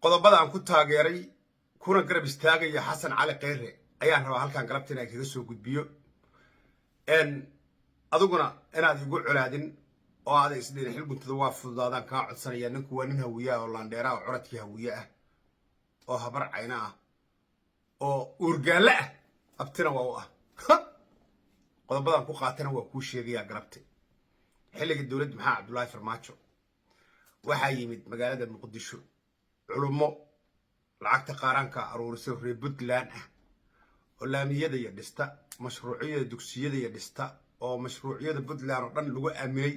qodobada aan ku taageeray kuna garab istaagaya xasan cali kheyre ayaan rabaa halkan galabta inaan kaga soo gudbiyo aduguna inaad igu colaadin oo aad isdhin xil guntada waa fududaadaan kaa codsanaya ninku waa nin hawiye ah oo laandheera oo curadkii hawiye ah oo habar cayna ah oo uurgaale ah abtina waa u ah qodobadaan ku qaatana waa kuu sheegayaa galabta xilliga dowladda maxaa cabdullaahi farmaajo waxaa yimid magaalada muqdisho culumo lacagta qaaraanka aruurisay reer Puntland ah oo laamiyada iyo dhista mashruuciyada dugsiyada iyo dhista oo mashruuciyada Puntland oo dhan lagu aaminay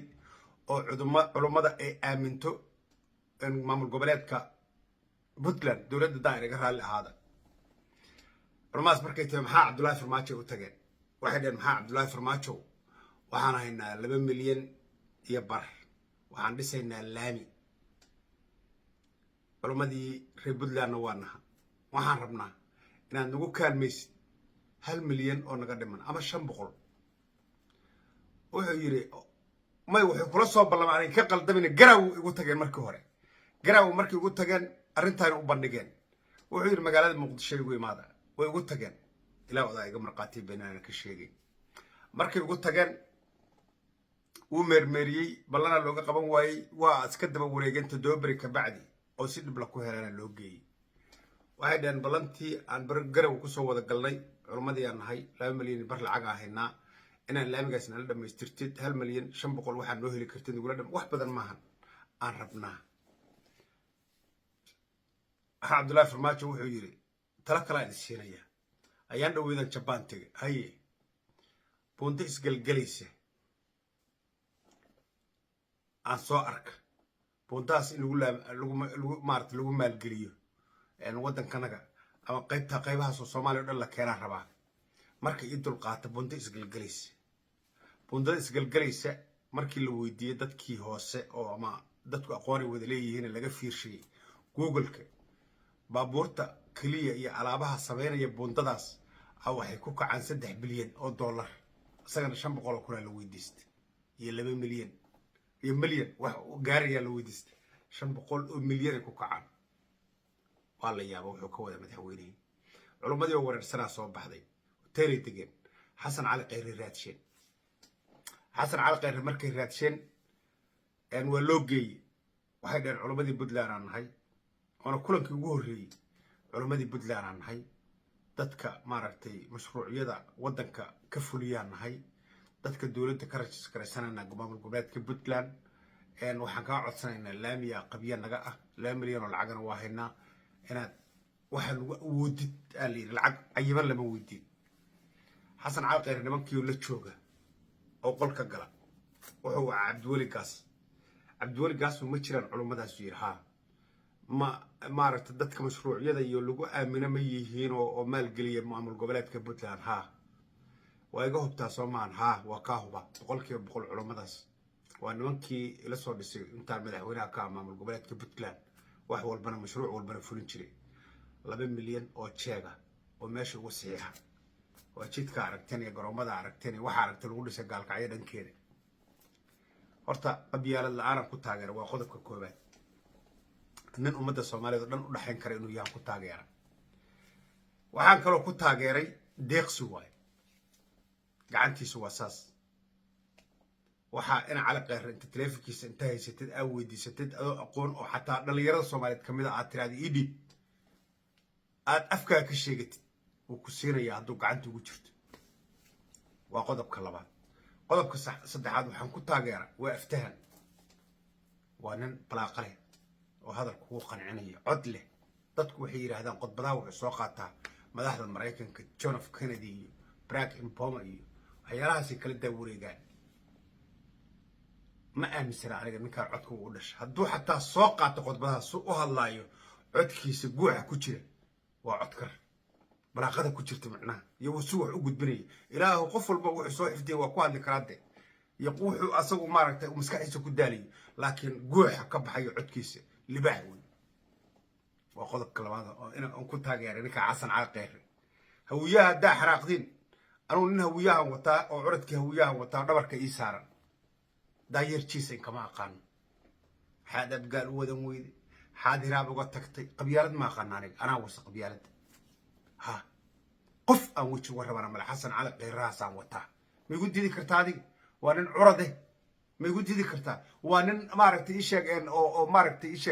oo culumada ay aaminto in maamul goboleedka Puntland dowladda daa'iraga raali ahaada barnaamij markay tahay maxaa cabdullaahi farmaajo u tageen waxay dheen maxaa cabdullaahi farmaajo waxaan haynaa 2 milyan iyo bar waxaan dhisaynaa laami culumadii reer Puntlandna waa naha waxaan rabnaa inaad nagu kaalmaysid 1 milyan oo naga dhiman ama 500 wuxuu yiri may wuxuu kula soo ballamay ka qaldamin garaaw igu tageen markii hore garaaw markii ugu tageen arrintan u bandhigeen wuxuu yiri magaalada muqdisho igu imaada way ugu tageen ilaa wada iga marqaati beenana ka sheegay markii ugu tageen uu meermeeriyay ballana looga qaban waayay waa iska daba wareeganta doobri ka bacdi oo si dib la ku helaan loo geeyay waxay dheen ballantii aan garaaw ku soo wada galnay culumadii aan nahay 2 milyan bar lacag ahaynaa inaan laamigaasna la dhamaystirtid 1 milyan 500 waxaan noo heli kartid ugu dham wax badan maahan aan rabnaa cabdullaahi farmaajo wuxuu yiri tala kala siinaya ayaan dhaweedan Japan tagay haye bunta isgalgalaysa aan soo arka buntaas in lagu maalgeliyo wadankanaga ama qaybaha Soomaaliya oo dhan la keenaa rabaa marka ii dul qaata bunta isgalgalaysa markii la weydiiyay dadkii hoose oo ama dadku aqoon wada leeyihiin laga fiirshay Google-ka baabuurta kaliya iyo alaabaha sameynaya bundadaas waxay ku kacaan 3 bilyan oo dollar asagana 500 kun la weydiistay iyo 2 milyan iyo milyan wax gaariya la weydiistay 500 oo milyan ku kacaan waa la yaabo wuxuu ka wada madaxweynaha culumadii oo wareersanaa soo baxday teeray tageen xasan cali kheyre raadsheen xasan cali kheyre markay raadsheen waa loo geeyay waxay dheen culumadii Puntland aan nahay oo kulankii ugu horeeyay culumadii Puntland aan nahay dadka maaragtay mashruuciyada wadanka ka fuliyaan nahay dadka dowladda ka rajiskaraysanana maamul goboleedka Puntland waxaan ka codsanaynaa laamiya qabiya naga ah 2 milyan oo lacagna waa haynaa inaad waxa lagu awoodid ali lacag ayiban lama weydiin xasan cali kheyre nimankii la jooga oo qolka gala wuxuu cabdiweli gaas ma jiraan culumadaas yiraha maaragtay dadka mashruuciyada iyo lagu aamino ma yihiin oo maalgeliya maamul goboleedka Puntland waa iga hubtaa Soomaan waa ka huba 100% culumadaas waa nimankii ila soo dhisay inta madaxweynaha ka maamul goboleedka Puntland wax walbana mashruuc walbana fulin jiray 2 milyan oo jeega oo meesha ugu saxiixa waa jidka aragteen iyo garoomada aragteen waxa aragtay lagu dhisay gaalkacyo dhankeeda horta qabyaalad la'aan ku taageero waa qodobka koobaad nin ummadda Soomaaliyeed oo dhan u dhaxayn kara inuu yahay ku taageera waxaan kaloo ku taageeray deeqsi waay gacantiisu waa saas waxa in cali kheyre inta teleefankiisa inta haysatid aad weydiisatid adoo aqoon oo xataa dhalinyarada Soomaaliyeed kamid ah aad tiraahdo idhi aad afkaa ka sheegatid uu ku siinaya hadduu gacanta ugu jirto waa qodobka labaad qodobka saddexaad waxaan ku taageera waa aftahan waa nin balaaqale oo hadalku ku qancinaya cod leh dadku waxay yiraahdaan qodbadaha wuxuu soo qaataa madaxda Mareykanka John F Kennedy iyo Barack Obama iyo waxyaalahaas kala daawareegaan ma aaminsana aniga ninka codku u dhashay hadduu xataa soo qaato qodbadaha soo u hadlaayo codkiisa guuxa ku jira waa codkar balaaqada ku jirta macnaha iyo wuxuu wax u gudbinay ilaahu qof walba wuxuu soo xifdiyay waa ku hadli karaade iyo wuxuu asagu maaragtay maskaxdiisa ku daaliyo laakiin guuxa ka baxayo codkiisa libaax weyn waa qodobka labaad oo inaan ku taageeray ninka xasan cali kheyre hawiyaha daa xaraaqdin anuu nin hawiyaha wataa oo curadkii hawiyaha wataa dhabarka ii saaran daayirkiisa kama aqaan حادب قال وذن ويد حاضر أبغى تكتي قبيلة ما خناني أنا وصل قبيلة ها قف أو وش ورا أنا مال حسن على غير راس عم وتاه ما يقول دي كرتادي وأنا عرضه ما يقول دي كرتا وأنا ما عرفت إيش إن أو ما عرفت إيش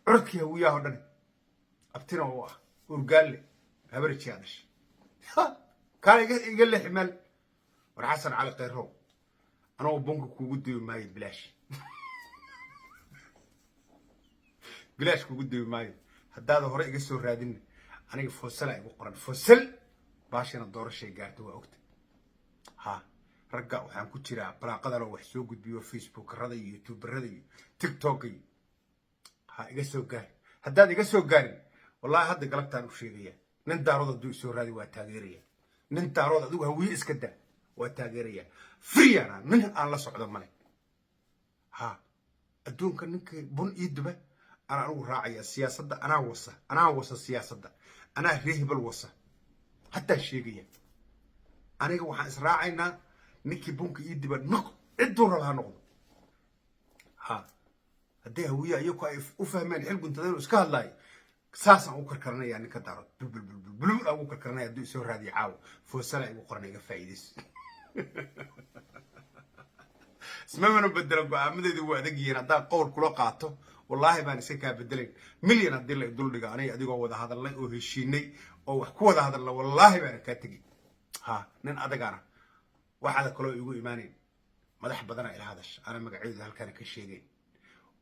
عرضك وياه هذا أبتنا هو وقال لي هبرتش هذاش كان يقول لي حمل والحسن على غيره أنا وبنك كودي ما يبلاش بلاش كودي ما هذا هو رأي قصور رادين أنا فصل أي بقرن فصل باش أنا دور الشيء قاعد هو وقت ها رجع وحن كتير بلا قدر وحسوق بيو فيسبوك رضي يوتيوب رضي تيك توك ها يقصور قال هذا يقصور قال والله هذا قلبت أنا وشيء ننت عرض دو يسور هذه وتاجرية ننت عرض دو هو يسكده وتاجرية فريانا من الله صعد الملك ها الدون كنك بن يدبه أنا أروح راعي السياسة ده أنا وصى السياسة ده أنا رهب الوصى حتى الشيء أنا جوا راعينا نكى بنك يدبه نق الدور لها نقطة ها هديه هوية يكو أفهمين حلو كنت تدرس إسكال لاي ساسا أوكر كرنا يعني كدارت بل أوكر كرنا يدو يسور هذه عاو فوسلا يوكر نيجا فايدس اسمه منو بدل بعمد ذي وعدك ينا دا قول كله قاطه والله ما نسيك بدلين مليون أدل يدل لك أنا أديك هو هذا الله وهالشيني أو حكوا هذا الله والله ما نكتجي ها نن أدقانا واحد كله يقول إيماني ما ده بدنا إلى هذاش أنا مقعد هالكان كشيء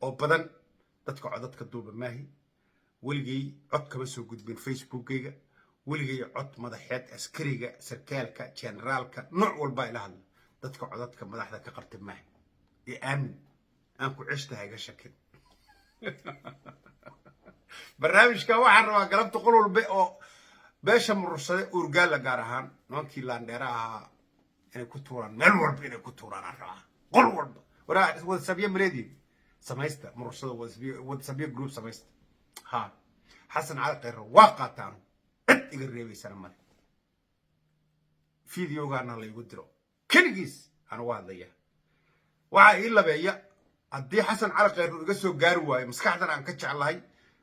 أو بدن تدك عدد كدوب ماهي ولقي عد كبس وجود بين فيسبوك جيجا ولقي عد مدحيات عسكرية سركالك جنرالك نوع والباقي لهذا تدك عددك مدحدا كقرت ماهي يأمن أنكو عشت هاي شكل برنامج كواحد روا قلبت قولوا البيئة باشا من الرصاد ورجال لجارهان نوكي لاندراها يعني كتوران ملور بين كتوران الروا قول ورب ولا وسبيه مريدي سمايستا من الرصاد وسبيه جروب سمايستا ها حسن على غير واقع تانو يقرب يسلم فيديو قالنا اللي يقدروا كنجيس أنا واحد ليه وعا إلا بيا أدي حسن على غير يقصوا جاروا مسكحتنا عن كتش على هاي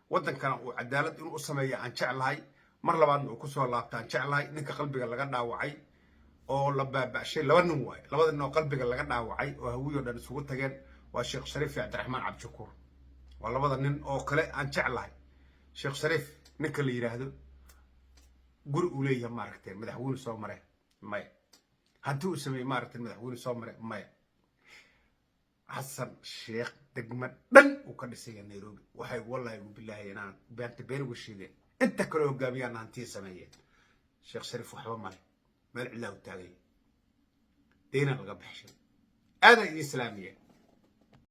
ودن كانوا عدالة إنه أسمي عن شعل هاي مرة بعد وكسوا الله بتاع شعل هاي نك قلبي اللي قد وعي أو لبا بعشي لو نوعي لو إنه قلبي اللي قد وعي وهو يقدر يسوق تجين والشيخ شريف عبد الرحمن عبد الشكور والله بدل إن أو كلا عن شعل هاي شيخ شريف نك اللي يرهده قر أوليه ماركتين مدحون صومره ماي هنتو اسمي ماركتين مدحون صومره ماي حسن الشيخ دقمة دن وكان يسير نيروبي وحي والله يقول بالله أنا بنت بين وشيدين أنت كله قابيان هنتي سمية الشيخ شريف وحبا ماي ما العلا والتاغي دينا القبحشن هذا الإسلامية